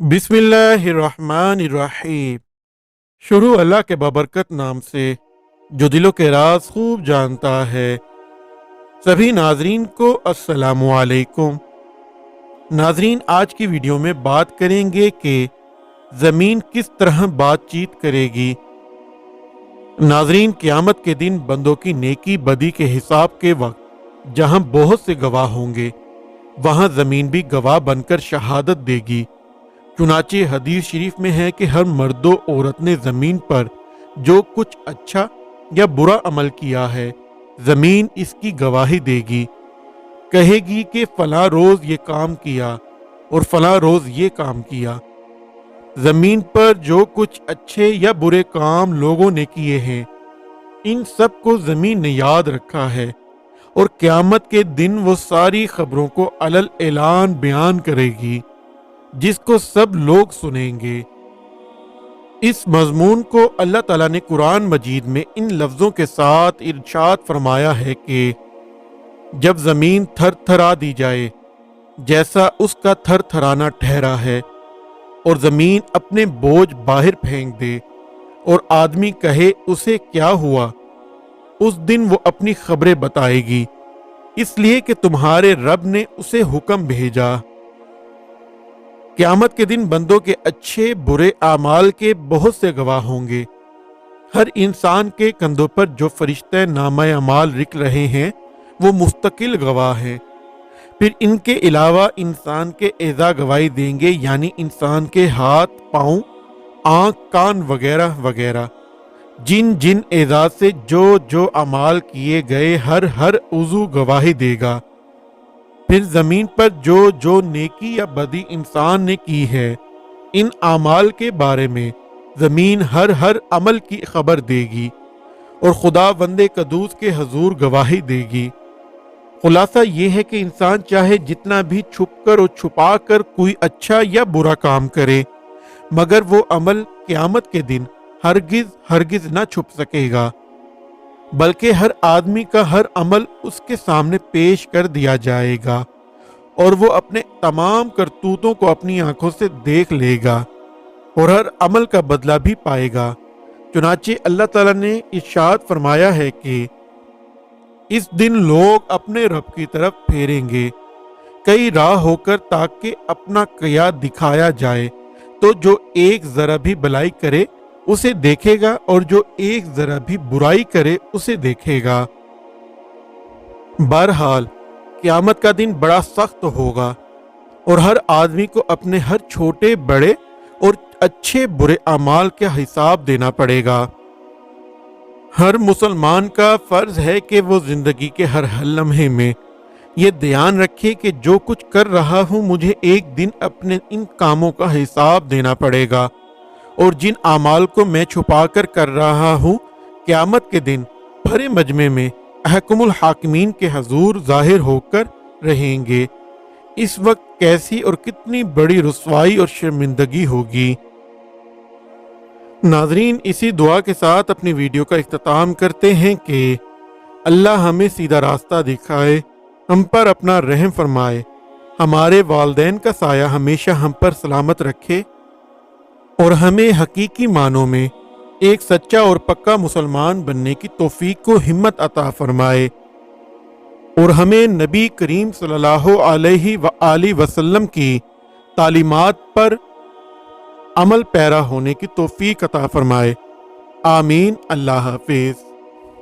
बिस्मिल्लाहिर्रहमानिर्रहीम। शुरू अल्लाह के बाबरकत नाम से जो दिलों के राज खूब जानता है। सभी नाजरीन को अस्सलामु अलैकुम। नाजरीन, आज की वीडियो में बात करेंगे कि ज़मीन किस तरह बातचीत करेगी। नाजरीन, क़यामत के दिन बंदों की नेकी बदी के हिसाब के वक्त जहां बहुत से गवाह होंगे, वहां ज़मीन भी गवाह बनकर शहादत देगी। चुनाचे हदीस शरीफ में है कि हर मर्दो औरत ने ज़मीन पर जो कुछ अच्छा या बुरा अमल किया है, ज़मीन इसकी गवाही देगी। कहेगी कि फला रोज़ ये काम किया और फला रोज़ ये काम किया। ज़मीन पर जो कुछ अच्छे या बुरे काम लोगों ने किए हैं, इन सब को ज़मीन ने याद रखा है और क़यामत के दिन वो सारी खबरों को अलल ऐलान बयान करेगी, जिसको सब लोग सुनेंगे। इस मजमून को अल्लाह ताला ने कुरान मजीद में इन लफ्ज़ों के साथ इरशाद फरमाया है कि जब ज़मीन थर थरा दी जाए जैसा उसका थर थराना ठहरा है, और ज़मीन अपने बोझ बाहर फेंक दे और आदमी कहे उसे क्या हुआ, उस दिन वो अपनी खबरें बताएगी, इसलिए कि तुम्हारे रब ने उसे हुक्म भेजा। क़यामत के दिन बंदों के अच्छे बुरे आमाल के बहुत से गवाह होंगे। हर इंसान के कंधों पर जो फरिश्ते नामा अमाल लिख रहे हैं, वो मुस्तकिल गवाह हैं। फिर इनके अलावा इंसान के एज़ा गवाही देंगे, यानी इंसान के हाथ, पाँव, आँख, कान वगैरह वगैरह। जिन जिन एज़ा से जो जो अमाल किए गए, हर उज़ू गवाही देगा। फिर ज़मीन पर जो जो नेकी या बदी इंसान ने की है, इन आमाल के बारे में ज़मीन हर अमल की खबर देगी और खुदा वंदे कदूस के हजूर गवाही देगी। खुलासा ये है कि इंसान चाहे जितना भी छुपकर और छुपाकर कोई अच्छा या बुरा काम करे, मगर वो अमल क़यामत के दिन हरगिज ना छुप सकेगा, बल्कि हर आदमी का हर अमल उसके सामने पेश कर दिया जाएगा और वो अपने तमाम करतूतों को अपनी आंखों से देख लेगा और हर अमल का बदला भी पाएगा। चुनाचे अल्लाह ताला ने इरशाद फरमाया है कि इस दिन लोग अपने रब की तरफ फेरेंगे कई राह होकर, ताकि अपना किया दिखाया जाए। तो जो एक जरा भी भलाई करे उसे देखेगा और जो एक जरा भी बुराई करे उसे देखेगा। बहरहाल क़यामत का दिन बड़ा सख्त होगा और हर आदमी को अपने हर छोटे बड़े और अच्छे बुरे अमाल का हिसाब देना पड़ेगा। हर मुसलमान का फर्ज है कि वो जिंदगी के हर लम्हे में ये ध्यान रखे कि जो कुछ कर रहा हूँ, मुझे एक दिन अपने इन कामों का हिसाब देना पड़ेगा, और जिन आमाल को मैं छुपा कर रहा हूँ, क़यामत के दिन भरे मजमे में अहकमुल हाकिमीन के हजूर जाहिर होकर रहेंगे। इस वक्त कैसी और कितनी बड़ी रुसवाई और शर्मिंदगी होगी। नाजरीन, इसी दुआ के साथ अपनी वीडियो का इख्तिताम करते हैं कि अल्लाह हमें सीधा रास्ता दिखाए, हम पर अपना रहम फरमाए, हमारे वालदैन का साया हमेशा हम पर सलामत रखे और हमें हकीकी मानों में एक सच्चा और पक्का मुसलमान बनने की तौफीक को हिम्मत अता फरमाए और हमें नबी करीम सल्लल्लाहु अलैहि वसल्लम की तालीमात पर अमल पैरा होने की तौफीक अता फरमाए। आमीन। अल्लाह हाफिज।